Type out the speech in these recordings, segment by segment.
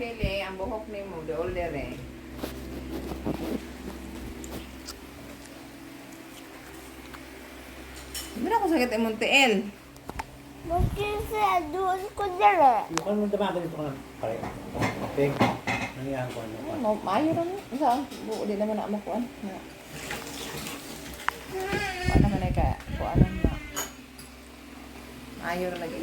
Kili, ang buhok ni mo, the older eh. Mira ko sakit imong tiil. Mungkin saya doon ko dala. Mukhang mo tama ganito ka na pare. Peg. Nangyayang ko ano. Maayo rin. Isa, buo din naman na makuan. Paano man ay kaya? Kuan na. Maayo rin lagi.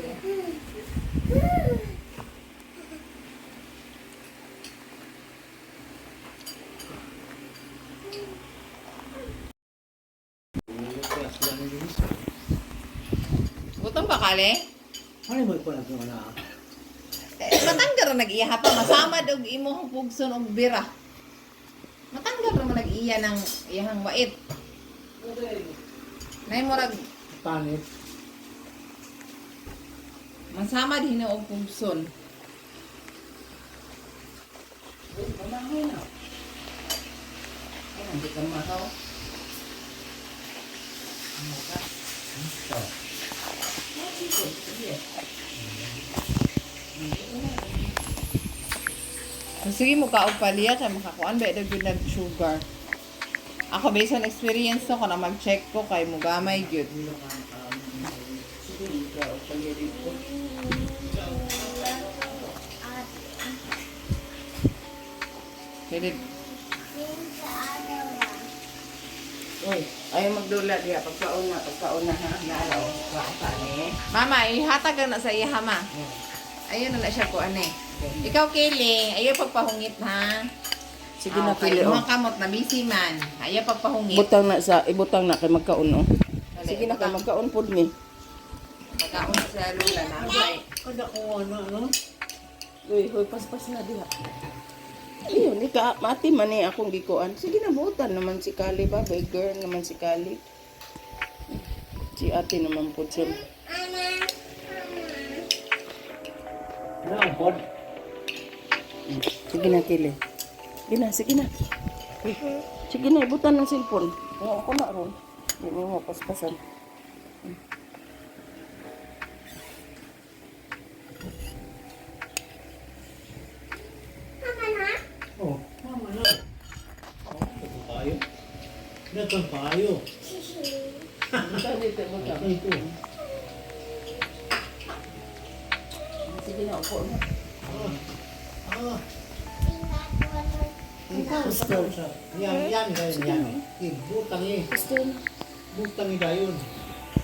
Gutom ba kali? Ano mo po na ito na? Matanggar na nag-iya pa. Masamad og imong pugson og bira. Matanggar naman nag-iya ng iyahang wait. Nay mo rag Panit. masamad hinuog pugson. Panahin na. Ay, hindi ka makaw. Ano ka? Sige mo ka og paliya kay makakuan ba daw gyud nag sugar. Ako based on experience to kana mag-check ko kay mugamay gyud. Sige ka og paliya dito. Pwede. Uy, ayaw magdula diya pagkauna ha. Nalaw. Mama, ihatag na sa iya ma. Ayun na siya ko ane. Ikaw Kiling, ayaw pagpahungit ha. Sige na Kili, Mga kamot na busy man. Ayaw pagpahungit. ibutang na kay magkaon oh. Sige na kay magkaon pud ni. Magkaon sa lula na. Okay. Kada ko ano. Uy, paspas na diha. Ayun, ika mati man ni akong gikuan. Sige na butan naman si Kali ba, boy girl naman si Kali. Si ate naman pud siya. Na pod. Sige na Kili. Sige na. Uy, sige na, ibutan ng cellphone. Ako na ron. Hindi mo paspasan. Oh, mama na. Oh, ito tayo. Ito tayo. Ito. Sige na, upo na. Yan. Butang eh. Gusto na. Butang eh dayon.